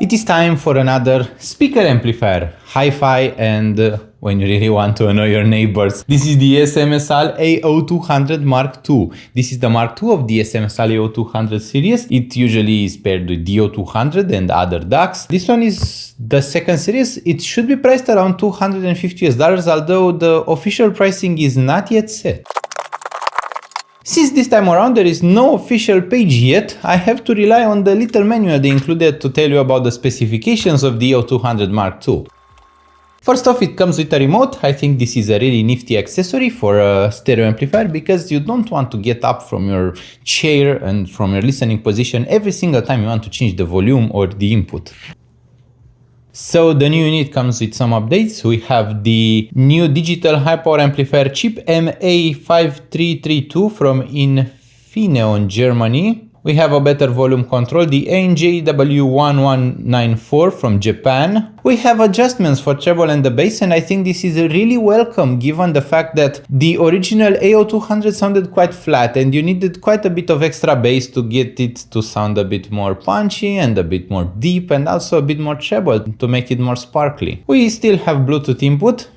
It is time for another speaker amplifier, hi-fi and when you really want to annoy your neighbors. This is the SMSL AO200 Mark II. This is the Mark II of the SMSL AO200 series. It usually is paired with the AO200 and other DACs. This one is the second series. It should be priced around $250 US, although the official pricing is not yet set. Since this time around there is no official page yet, I have to rely on the little manual they included to tell you about the specifications of the AO200 Mark II. First off, it comes with a remote. I think this is a really nifty accessory for a stereo amplifier because you don't want to get up from your chair and from your listening position every single time you want to change the volume or the input. So the new unit comes with some updates. We have the new digital high power amplifier chip MA5332 from Infineon, Germany. We have a better volume control, the ANJW1194 from Japan. We have adjustments for treble and the bass, and I think this is really welcome given the fact that the original AO200 sounded quite flat and you needed quite a bit of extra bass to get it to sound a bit more punchy and a bit more deep and also a bit more treble to make it more sparkly. We still have Bluetooth input.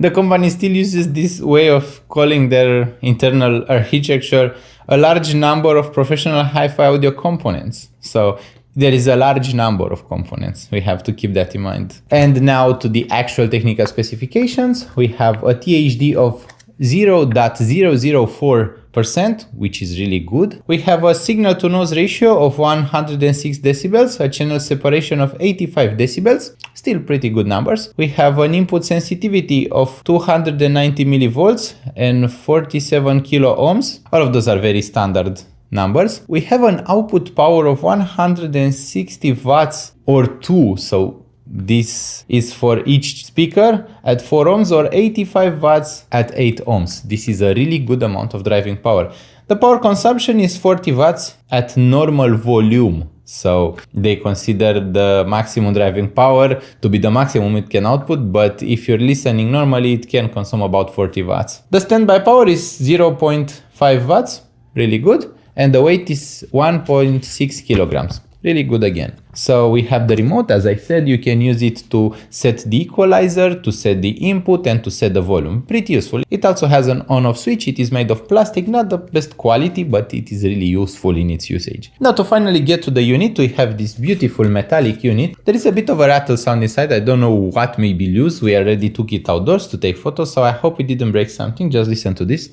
The company still uses this way of calling their internal architecture a large number of professional hi-fi audio components. So there is a large number of components. We have to keep that in mind. And now to the actual technical specifications. We have a THD of 0.004%, which is really good. We have a signal to noise ratio of 106 decibels, a channel separation of 85 decibels, still pretty good numbers. We have an input sensitivity of 290 millivolts and 47 kilo ohms. All of those are very standard numbers. We have an output power of 160 watts or 2, so this is for each speaker at 4 ohms or 85 watts at 8 ohms. This is a really good amount of driving power. The power consumption is 40 watts at normal volume. So they consider the maximum driving power to be the maximum it can output, but if you're listening normally, it can consume about 40 watts. The standby power is 0.5 watts, really good. And the weight is 1.6 kilograms. Really good again. So we have the remote. As I said, you can use it to set the equalizer, to set the input and to set the volume. Pretty useful. It also has an on-off switch. It is made of plastic, not the best quality, but it is really useful in its usage. Now to finally get to the unit, we have this beautiful metallic unit. There is a bit of a rattle sound inside. I don't know what may be loose. We already took it outdoors to take photos, so I hope it didn't break something. Just listen to this.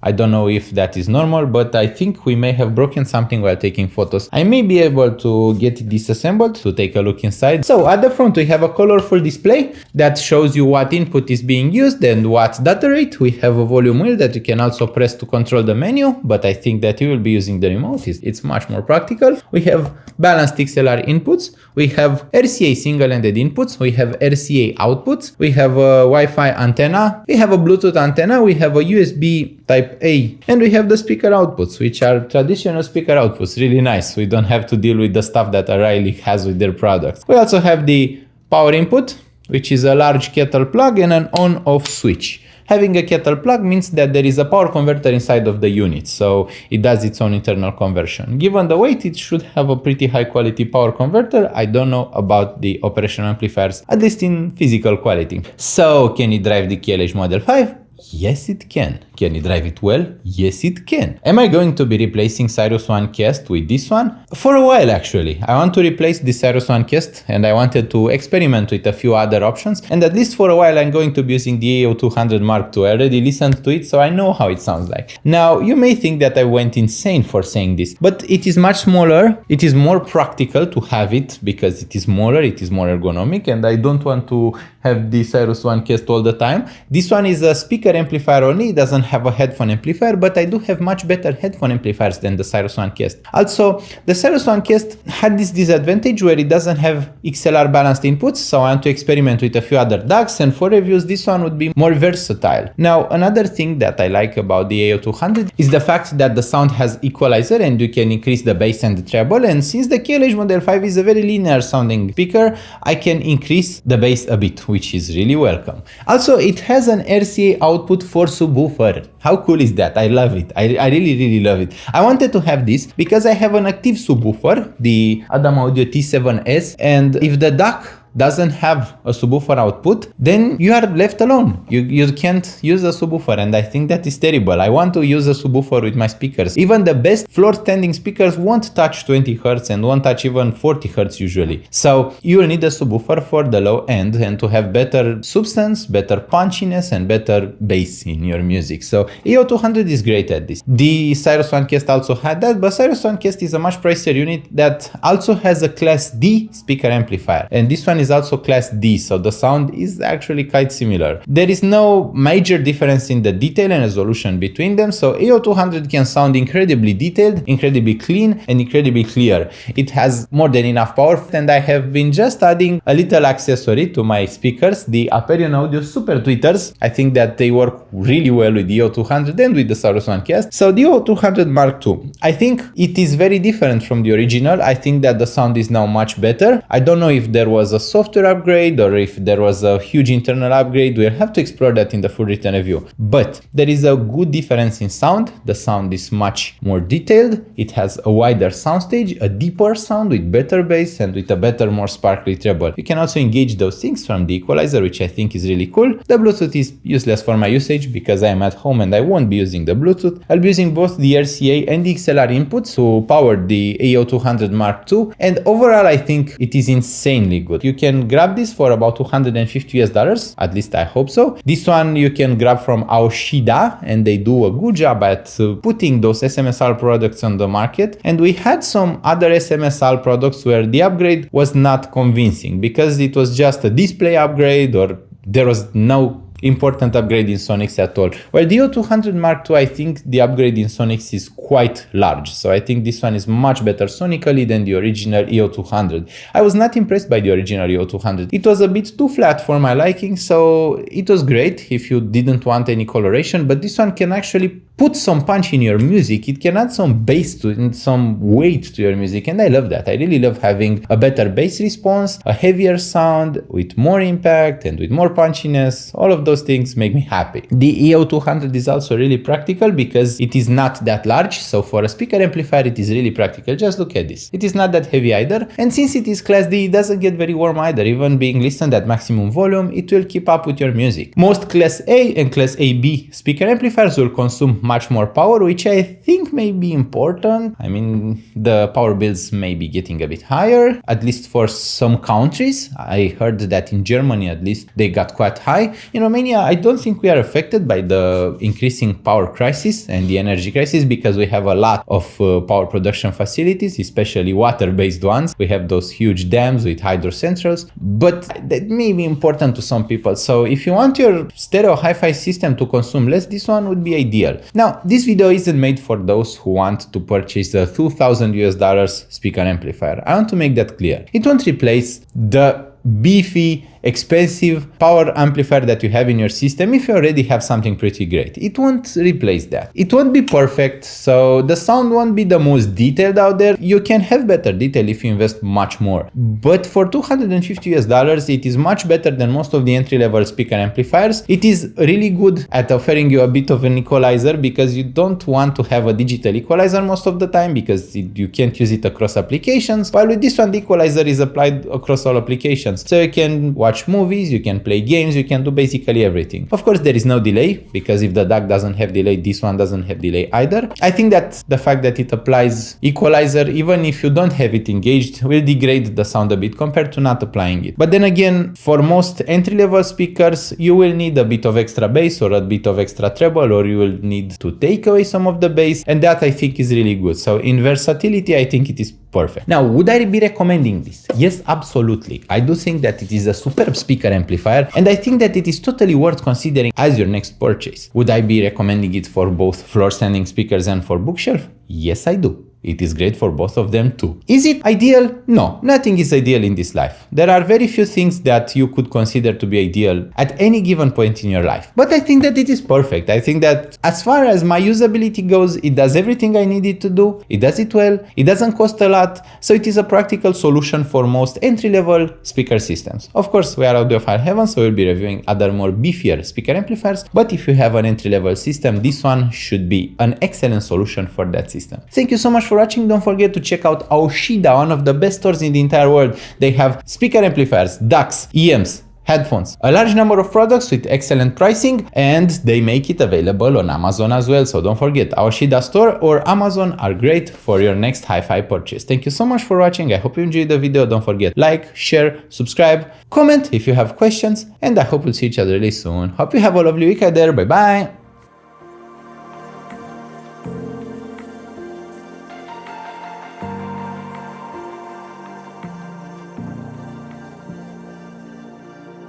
I don't know if that is normal, but I think we may have broken something while taking photos. I may be able to get it disassembled to take a look inside. So at the front we have a colorful display that shows you what input is being used and what data rate. We have a volume wheel that you can also press to control the menu, but I think that you will be using the remote. It's much more practical. We have balanced XLR inputs. We have RCA single-ended inputs. We have RCA outputs. We have a Wi-Fi antenna. We have a Bluetooth antenna. We have a USB Type A, and we have the speaker outputs, which are traditional speaker outputs. Really nice. We don't have to deal with the stuff that O'Reilly has with their products. We also have the power input, which is a large kettle plug and an on-off switch. Having a kettle plug means that there is a power converter inside of the unit, so it does its own internal conversion. Given the weight, it should have a pretty high quality power converter. I don't know about the operational amplifiers, at least in physical quality. So can it drive the KLH Model 5? Yes, it can. Can it drive it well? Yes, it can. Am I going to be replacing Cyrus One Cast with this one? For a while, actually. I want to replace the Cyrus One Cast and I wanted to experiment with a few other options. And at least for a while, I'm going to be using the AO200 Mark II. I already listened to it, so I know how it sounds like. Now, you may think that I went insane for saying this, but it is much smaller. It is more practical to have it because it is smaller, it is more ergonomic, and I don't want to have the Cyrus One Cast all the time. This one is a speaker amplifier only. It doesn't have a headphone amplifier, but I do have much better headphone amplifiers than the Cyrus One Cast. Also, the Cyrus One Cast had this disadvantage where it doesn't have XLR balanced inputs, so I want to experiment with a few other DACs, and for reviews this one would be more versatile. Now, another thing that I like about the AO200 is the fact that the sound has equalizer and you can increase the bass and the treble, and since the KLH Model 5 is a very linear sounding speaker, I can increase the bass a bit which is really welcome. Also, it has an RCA output for subwoofer. How cool is that? I love it. I really love it. I wanted to have this because I have an active subwoofer, the Adam Audio T7S, and if the DAC doesn't have a subwoofer output, then you are left alone. You can't use a subwoofer, and I think that is terrible. I want to use a subwoofer with my speakers. Even the best floor standing speakers won't touch 20 Hz and won't touch even 40 Hz usually. So you will need a subwoofer for the low end and to have better substance, better punchiness, and better bass in your music. So AO200 is great at this. The Cyrus OneCast also had that, but Cyrus OneCast is a much pricier unit that also has a Class D speaker amplifier, and this one is also Class D, so the sound is actually quite similar. There is no major difference in the detail and resolution between them, so AO200 can sound incredibly detailed, incredibly clean, and incredibly clear. It has more than enough power, and I have been just adding a little accessory to my speakers, the Aperion Audio Super Tweeters. I think that they work really well with the AO200 and with the Cyrus OneCast. So the AO200 Mark II, I think it is very different from the original. I think that the sound is now much better. I don't know if there was a software upgrade or if there was a huge internal upgrade. We'll have to explore that in the full written review. But there is a good difference in sound. The sound is much more detailed. It has a wider soundstage, a deeper sound with better bass and with a better, more sparkly treble. You can also engage those things from the equalizer, which I think is really cool. The Bluetooth is useless for my usage because I am at home and I won't be using the Bluetooth. I'll be using both the RCA and the XLR inputs to power the AO200 Mark II. And overall, I think it is insanely good. You can grab this for about $250, at least I hope so. This one you can grab from Aoshida, and they do a good job at putting those SMSL products on the market. And we had some other SMSL products where the upgrade was not convincing because it was just a display upgrade or there was no important upgrade in Sonics at all. Well, the AO200 Mark II, I think the upgrade in Sonics is quite large. So I think this one is much better sonically than the original AO200. I was not impressed by the original AO200. It was a bit too flat for my liking, so it was great if you didn't want any coloration, but this one can actually put some punch in your music. It can add some bass to it and some weight to your music, and I love that. I really love having a better bass response, a heavier sound with more impact and with more punchiness. All of those things make me happy. The AO200 is also really practical because it is not that large, so for a speaker amplifier it is really practical. Just look at this. It is not that heavy either, and since it is Class D, it doesn't get very warm either. Even being listened at maximum volume, it will keep up with your music. Most Class A and Class AB speaker amplifiers will consume much more power, which I think may be important. I mean, the power bills may be getting a bit higher, at least for some countries. I heard that in Germany, at least, they got quite high. In Romania, I don't think we are affected by the increasing power crisis and the energy crisis because we have a lot of power production facilities, especially water-based ones. We have those huge dams with hydro centrals, but that may be important to some people. So if you want your stereo hi-fi system to consume less, this one would be ideal. Now, this video isn't made for those who want to purchase a $2,000 speaker amplifier. I want to make that clear. It won't replace the beefy, expensive power amplifier that you have in your system if you already have something pretty great. It won't replace that. It won't be perfect, so the sound won't be the most detailed out there. You can have better detail if you invest much more. But for $250, it is much better than most of the entry-level speaker amplifiers. It is really good at offering you a bit of an equalizer because you don't want to have a digital equalizer most of the time because you can't use it across applications. While with this one, the equalizer is applied across all applications. So you can watch movies, you can play games, you can do basically everything. Of course, there is no delay because if the DAC doesn't have delay, this one doesn't have delay either. I think that the fact that it applies equalizer, even if you don't have it engaged, will degrade the sound a bit compared to not applying it. But then again, for most entry-level speakers, you will need a bit of extra bass or a bit of extra treble, or you will need to take away some of the bass, and that I think is really good. So in versatility, I think it is perfect. Now, would I be recommending this? Yes, absolutely. I do think that it is a superb speaker amplifier, and I think that it is totally worth considering as your next purchase. Would I be recommending it for both floor standing speakers and for bookshelf? Yes, I do. it is great for both of them too. Is it ideal? No, nothing is ideal in this life. There are very few things that you could consider to be ideal at any given point in your life. But I think that it is perfect. I think that as far as my usability goes, it does everything I need it to do. It does it well. It doesn't cost a lot. So it is a practical solution for most entry-level speaker systems. Of course, we are Audiophile Heaven, so we'll be reviewing other more beefier speaker amplifiers. But if you have an entry-level system, this one should be an excellent solution for that system. Thank you so much for watching. Don't forget to check out Aoshida, one of the best stores in the entire world. They have speaker amplifiers, DACs, EMs, headphones, a large number of products with excellent pricing, and they make it available on Amazon as well. So don't forget, Aoshida store or Amazon are great for your next hi-fi purchase. Thank you so much for watching. I hope you enjoyed the video. Don't forget, like, share, subscribe, comment if you have questions, and I hope we'll see each other really soon. Hope you have a lovely week out there. Bye bye.